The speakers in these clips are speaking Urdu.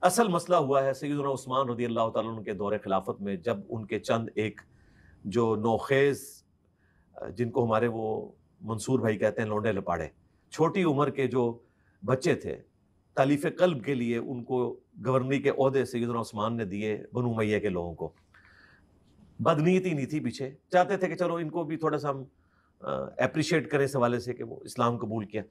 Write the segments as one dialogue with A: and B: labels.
A: اصل مسئلہ ہوا ہے سیدنا عثمان رضی اللہ تعالیٰ عنہ کے دور خلافت میں، جب ان کے چند ایک جو نوخیز، جن کو ہمارے وہ منصور بھائی کہتے ہیں لونڈے لپاڑے، چھوٹی عمر کے جو بچے تھے، تالیف قلب کے لیے ان کو گورنری کے عہدے سیدنا عثمان نے دیے بنو امیہ کے لوگوں کو۔ بدنیتی نہیں تھی پیچھے، چاہتے تھے کہ چلو ان کو بھی تھوڑا سا ہم اپریشیٹ کریں اس حوالے سے کہ وہ اسلام قبول کیا،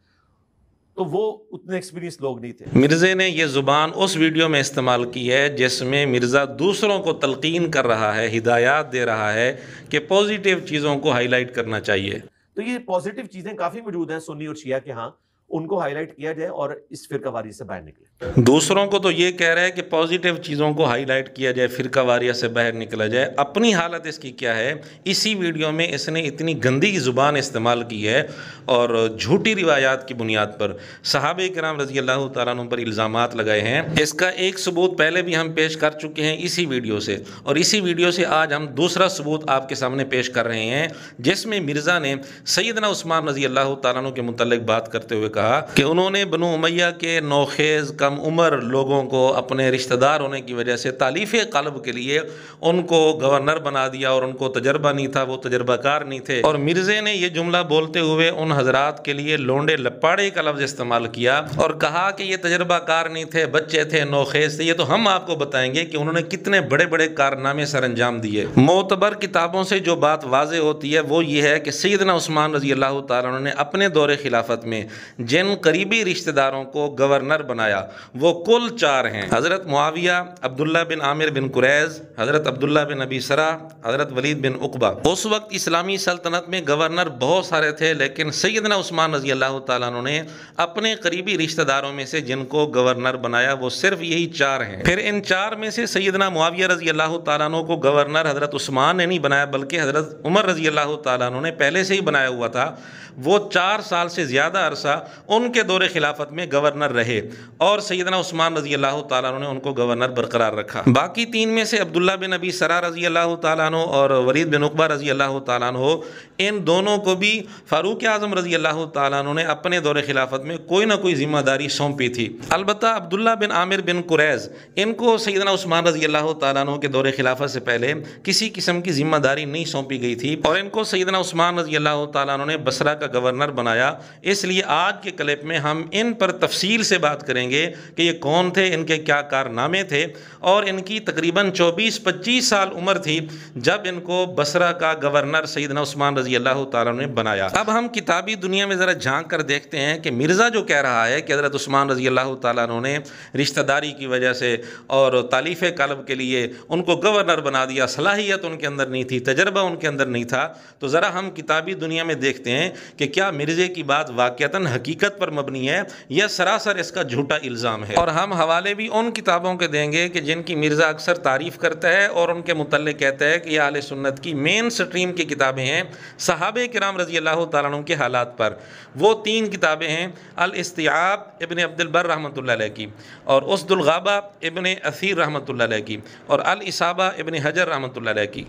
A: تو وہ اتنے ایکسپیرینس لوگ نہیں تھے۔
B: مرزے نے یہ زبان اس ویڈیو میں استعمال کی ہے جس میں مرزا دوسروں کو تلقین کر رہا ہے، ہدایات دے رہا ہے کہ پازیٹیو چیزوں کو ہائی لائٹ کرنا چاہیے۔
A: تو یہ پازیٹیو چیزیں کافی موجود ہیں سنی اور شیعہ کے ہاں، ان کو ہائی لائٹ کیا جائے اور اس فرقہ واری سے باہر نکلے۔
B: دوسروں کو تو یہ کہہ رہے ہیں کہ پازیٹیو چیزوں کو ہائی لائٹ کیا جائے، فرقہ واریہ سے باہر نکلا جائے۔ اپنی حالت اس کی کیا ہے؟ اسی ویڈیو میں اس نے اتنی گندی زبان استعمال کی ہے اور جھوٹی روایات کی بنیاد پر صحابہ کرام رضی اللہ تعالیٰ عنہ پر الزامات لگائے ہیں۔ اس کا ایک ثبوت پہلے بھی ہم پیش کر چکے ہیں اسی ویڈیو سے، اور اسی ویڈیو سے آج ہم دوسرا ثبوت آپ کے سامنے پیش کر رہے ہیں، جس میں مرزا نے سیدنا عثمان رضی اللہ تعالیٰ عنہ کے متعلق بات کرتے ہوئے کہا کہ انہوں نے بنو امیہ کے نوخیز کم عمر لوگوں کو اپنے رشتہ دار ہونے کی وجہ سے تالیف قلب کے لیے ان کو گورنر بنا دیا، اور ان کو تجربہ نہیں تھا، وہ تجربہ کار نہیں تھے۔ اور مرزے نے یہ جملہ بولتے ہوئے ان حضرات کے لیے لونڈے لپاڑے کا لفظ استعمال کیا اور کہا کہ یہ تجربہ کار نہیں تھے، بچے تھے، نوخیز تھے۔ یہ تو ہم آپ کو بتائیں گے کہ انہوں نے کتنے بڑے بڑے کارنامے سر انجام دیے۔ معتبر کتابوں سے جو بات واضح ہوتی ہے وہ یہ ہے کہ سیدنا عثمان رضی اللہ تعالیٰ عنہ نے اپنے دور خلافت میں جن قریبی رشتہ داروں کو گورنر بنایا وہ کل 4 ہیں: حضرت معاویہ، عبداللہ بن عامر بن قریظ، حضرت عبداللہ بن ابی سرا، حضرت ولید بن عقبہ۔ اس وقت اسلامی سلطنت میں گورنر بہت سارے تھے، لیکن سیدنا عثمان رضی اللہ تعالیٰ عنہ نے اپنے قریبی رشتہ داروں میں سے جن کو گورنر بنایا وہ صرف یہی 4 ہیں۔ پھر ان 4 میں سے سیدنا معاویہ رضی اللہ تعالیٰ عنہ کو گورنر حضرت عثمان نے نہیں بنایا، بلکہ حضرت عمر رضی اللہ تعالیٰ عنہ نے پہلے سے ہی بنایا ہوا تھا۔ وہ 4 سال سے زیادہ عرصہ ان کے دور خلافت میں گورنر رہے، اور سیدنا عثمان رضی اللہ تعالیٰ عنہ نے ان کو گورنر برقرار رکھا۔ باقی 3 میں سے عبداللہ بن ابی سرا رضی اللہ تعالیٰ عنہ اور ولید بن عقبہ رضی اللہ تعالیٰ عنہ، ان دونوں کو بھی فاروق اعظم رضی اللہ تعالیٰ عنہ نے اپنے دور خلافت میں کوئی نہ کوئی ذمہ داری سونپی تھی۔ البتہ عبداللہ بن عامر بن قریظ، ان کو سیدنا عثمان رضی اللہ تعالیٰ عنہ کے دور خلافت سے پہلے کسی قسم کی ذمہ داری نہیں سونپی گئی تھی، اور ان کو سیدنا عثمان رضی اللہ تعالیٰ عنہ نے بصرہ کا گورنر بنایا۔ اس لیے آج کے کلپ میں ہم ان پر تفصیل سے بات کریں گے کہ یہ کون تھے، ان کے کیا کارنامے تھے، اور ان کی تقریباً 24-25 سال عمر تھی جب ان کو بصرہ کا گورنر سیدنا عثمان رضی اللہ تعالیٰ نے بنایا۔ اب ہم کتابی دنیا میں ذرا جھانک کر دیکھتے ہیں کہ مرزا جو کہہ رہا ہے کہ حضرت عثمان رضی اللہ تعالیٰ نے رشتہ داری کی وجہ سے اور تالیف قلب کے لیے ان کو گورنر بنا دیا، صلاحیت ان کے اندر نہیں تھی، تجربہ ان کے اندر نہیں تھا، تو ذرا ہم کتابی دنیا میں دیکھتے ہیں کہ کیا مرزے کی بات واقعتاً حقیقت پر مبنی ہے یا سراسر اس کا جھوٹا الزام ہے۔ اور ہم حوالے بھی ان کتابوں کے دیں گے کہ جن کی مرزا اکثر تعریف کرتا ہے اور ان کے متعلق کہتا ہے کہ یہ اہل سنت کی مین سٹریم کی کتابیں ہیں صحابہ کرام رضی اللہ تعالیٰ عنہ کے حالات پر۔ وہ 3 کتابیں ہیں: الاستیعاب ابن عبد البر رحمۃ اللہ علیہ کی، اور اسد الغابہ ابن اثیر رحمۃ اللہ علیہ کی، اور الاصابہ ابن حجر رحمۃ اللہ علیہ کی۔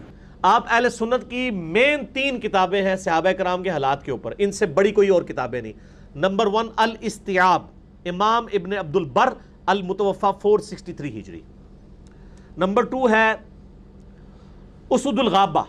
A: آپ اہل سنت کی مین 3 کتابیں ہیں صحابہ کرام کے حالات کے اوپر، ان سے بڑی کوئی اور کتابیں نہیں۔ نمبر 1 الاستیعاب، امام ابن عبد البر، المتوفہ 463 ہجری۔ نمبر 2 ہے اسد الغابہ،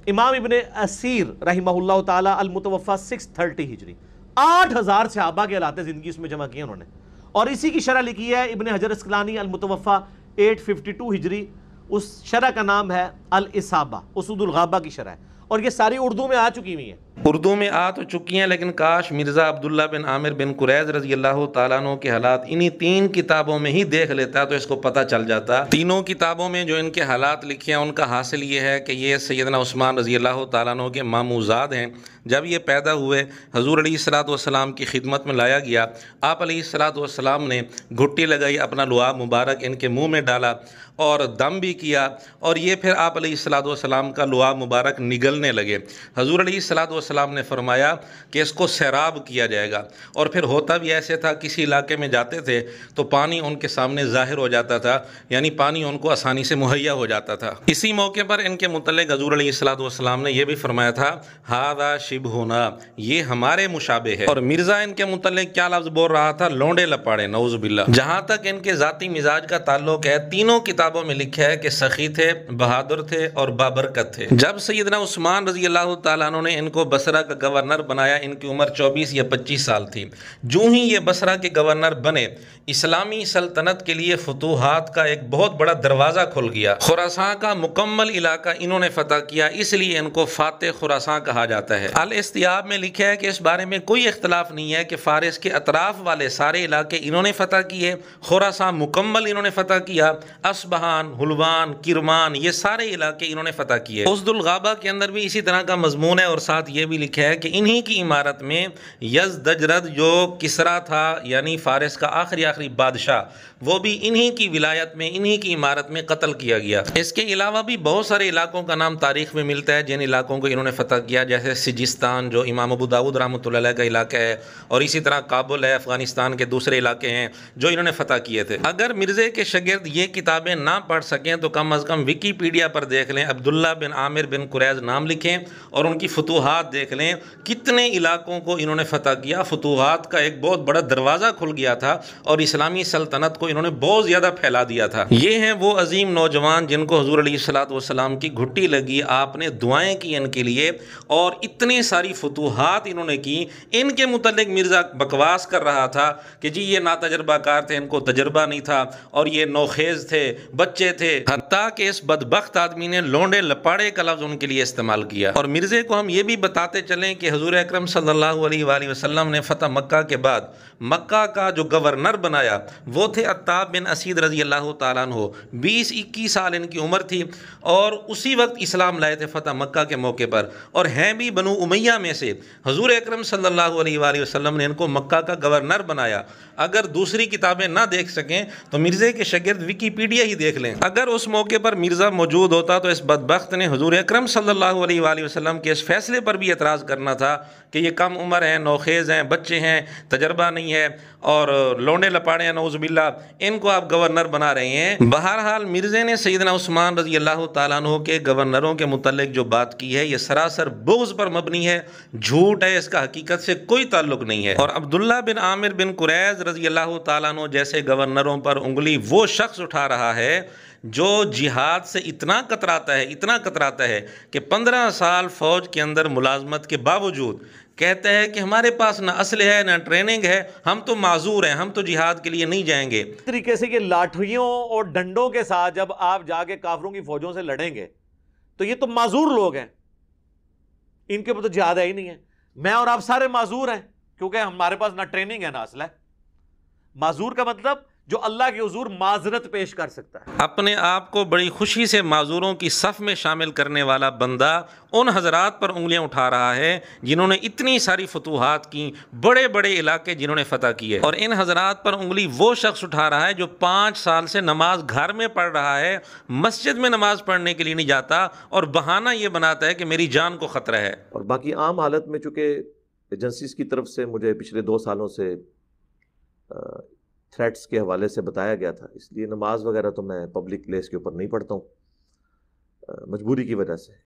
A: امام ابن اسیر رحمہ اللہ تعالی، المتوفہ 630 ہجری۔ 8000 صحابہ کے حالات زندگی اس میں جمع کیے انہوں نے، اور اسی کی شرح لکھی ہے ابن حجر اسقلانی، المتوفہ 852 ہجری۔ اس شرح کا نام ہے الاصابہ، اسد الغابہ کی شرح ہے، اور یہ ساری اردو میں آ چکی ہوئی ہیں۔
B: اردو میں آ تو چکی ہیں، لیکن کاش مرزا عبداللہ بن عامر بن قریظ رضی اللہ تعالیٰ عنہ کے حالات انہی 3 کتابوں میں ہی دیکھ لیتا تو اس کو پتہ چل جاتا۔ تینوں کتابوں میں جو ان کے حالات لکھے ہیں ان کا حاصل یہ ہے کہ یہ سیدنا عثمان رضی اللہ تعالیٰ عنہ کے ماموزاد ہیں۔ جب یہ پیدا ہوئے حضور علیہ الصلوۃ والسلام کی خدمت میں لایا گیا، آپ علیہ الصلوۃ والسلام نے گھٹی لگائی، اپنا لعاب مبارک ان کے منہ میں ڈالا اور دم بھی کیا، اور یہ پھر آپ علیہ الصلوۃ والسلام کا لعاب مبارک نگلنے لگے۔ حضور علیہ الصلوۃ والسلام نے فرمایا کہ اس کو سیراب کیا جائے گا، اور پھر ہوتا بھی ایسے تھا، کسی علاقے میں جاتے تھے تو پانی ان کے سامنے ظاہر ہو جاتا تھا، یعنی پانی ان کو آسانی سے مہیا ہو جاتا تھا۔ اسی موقع پر ان کے متعلق حضور علیہ الصلوۃ والسلام نے یہ بھی فرمایا تھا، ھذا شبہنا، یہ ہمارے مشابہ ہے۔ اور مرزا ان کے متعلق کیا لفظ بول رہا تھا؟ لونڈے لپاڑے، نعوذ باللہ۔ جہاں تک ان کے ذاتی مزاج کا تعلق ہے، تینوں کتابوں میں لکھا ہے کہ سخی تھے، بہادر تھے اور بابرکت تھے۔ جب سیدنا عثمان رضی اللہ تعالیٰ عنہ نے ان کو بصرہ کا گورنر بنایا، ان کی عمر 24 یا 25 سال تھی۔ جو ہی یہ بصرہ کے گورنر بنے، اسلامی سلطنت کے لیے فتوحات کا ایک بہت بڑا دروازہ کھل گیا۔ خراسان کا مکمل علاقہ انہوں نے فتح کیا، اس لیے ان کو فاتح خراسان کہا جاتا ہے۔ الاستیاب میں لکھا ہے کہ اس بارے میں کوئی اختلاف نہیں ہے کہ فارس کے اطراف والے سارے علاقے انہوں نے فتح کیے، خراسان مکمل انہوں نے فتح کیا، اصبہان، حلوان، کرمان، یہ سارے علاقے انہوں نے فتح کیے۔ اسد الغابہ کے اندر بھی اسی طرح کا مضمون ہے، اور ساتھ یہ بھی لکھا ہے کہ انہی کی عمارت میں یزدجرد جو کسریٰ تھا، یعنی فارس کا آخری بادشاہ، وہ بھی انہی کی ولایت میں، انہی کی عمارت میں قتل کیا گیا۔ اس کے علاوہ بھی بہت سارے علاقوں کا نام تاریخ میں ملتا ہے جن علاقوں کو انہوں نے فتح کیا، جیسے سجستان جو امام ابو داؤد رحمۃ اللہ علیہ کا علاقہ ہے، اور اسی طرح کابل ہے، افغانستان کے دوسرے علاقے ہیں جو انہوں نے فتح کیے تھے۔ اگر مرزے کے شاگرد یہ کتابیں نہ پڑھ سکیں تو کم از کم ویکیپیڈیا پر دیکھ لیں، عبداللہ بن عامر بن قریظ نام لکھیں اور ان کی فتوحات دیکھ لیں، کتنے علاقوں کو انہوں نے فتح کیا۔ فتوحات کا ایک بہت بڑا دروازہ کھل گیا تھا اور اسلامی سلطنت کو انہوں نے بہت زیادہ پھیلا دیا تھا۔ یہ ہیں وہ عظیم نوجوان جن کو حضور علیہ الصلوۃ والسلام کی گھٹی لگی، آپ نے دعائیں کی ان کے لیے، اور اتنی ساری فتوحات انہوں نے کی۔ ان کے متعلق مرزا بکواس کر رہا تھا کہ جی یہ ناتجربہ کار تھے، ان کو تجربہ نہیں تھا، اور یہ نوخیز تھے، بچے تھے، حتیٰ کہ اس بدبخت آدمی نے لونڈے لپاڑے کا لفظ ان کے لیے استعمال کیا۔ اور مرزے کو ہم یہ بھی بتاتے چلیں کہ حضور اکرم صلی اللہ علیہ وآلہ وسلم نے فتح مکہ کے بعد مکہ کا جو گورنر بنایا وہ تھے عتاب بن اسید رضی اللہ تعالیٰ عنہ۔ 20-21 سال ان کی عمر تھی، اور اسی وقت اسلام لائے تھے فتح مکہ کے موقع پر، اور ہیں بھی بنو امیہ میں سے۔ حضور اکرم صلی اللہ علیہ وآلہ وسلم نے ان کو مکہ کا گورنر بنایا۔ اگر دوسری کتابیں نہ دیکھ سکیں تو مرزے کے شاگرد ویکیپیڈیا ہی دیکھ لیں۔ اگر اس موقع پر مرزا موجود ہوتا تو اس بدبخت نے حضور اکرم صلی اللہ علیہ وآلہ وسلم کے اس فیصلے پر بھی اعتراض کرنا تھا کہ یہ کم عمر ہیں، نوخیز ہیں، بچے ہیں، تجربہ نہیں ہے، اور لونڈے لپاڑے ہیں، نعوذ باللہ، ان کو آپ گورنر بنا رہے ہیں۔ بہرحال مرزے نے سیدنا عثمان رضی اللہ تعالیٰ عنہ کے گورنروں کے متعلق جو بات کی ہے یہ سراسر بغض پر مبنی ہے، جھوٹ ہے، اس کا حقیقت سے کوئی تعلق نہیں ہے۔ اور عبداللہ بن عامر بن قریظ رضی اللہ تعالیٰ عنہ جیسے گورنروں پر انگلی وہ شخص اٹھا رہا ہے جو جہاد سے اتنا کتراتا ہے کہ 15 سال فوج کے اندر ملازمت کے باوجود کہتا ہے کہ ہمارے پاس نہ اسلحہ ہے، نہ ٹریننگ ہے، ہم تو معذور ہیں، ہم تو جہاد کے لیے نہیں جائیں گے۔
A: اس طریقے سے کہ لاٹھیوں اور ڈنڈوں کے ساتھ جب آپ جا کے کافروں کی فوجوں سے لڑیں گے تو یہ تو معذور لوگ ہیں، ان کے اوپر تو جہاد ہے ہی نہیں ہے۔ میں اور آپ سارے معذور ہیں کیونکہ ہمارے پاس نہ ٹریننگ ہے نہ اسلحہ۔ معذور کا مطلب جو اللہ کے حضور معذرت پیش کر سکتا ہے۔
B: اپنے آپ کو بڑی خوشی سے معذوروں کی صف میں شامل کرنے والا بندہ ان حضرات پر انگلیاں اٹھا رہا ہے جنہوں نے اتنی ساری فتوحات کی، بڑے بڑے علاقے جنہوں نے فتح کیے، اور ان حضرات پر انگلی وہ شخص اٹھا رہا ہے جو 5 سال سے نماز گھر میں پڑھ رہا ہے، مسجد میں نماز پڑھنے کے لیے نہیں جاتا، اور بہانہ یہ بناتا ہے کہ میری جان کو خطرہ ہے۔
A: اور باقی عام حالت میں چونکہ ایجنسیز کی طرف سے مجھے پچھلے 2 سالوں سے تھریٹس کے حوالے سے بتایا گیا تھا، اس لیے نماز وغیرہ تو میں پبلک پلیس کے اوپر نہیں پڑھتا ہوں، مجبوری کی وجہ سے۔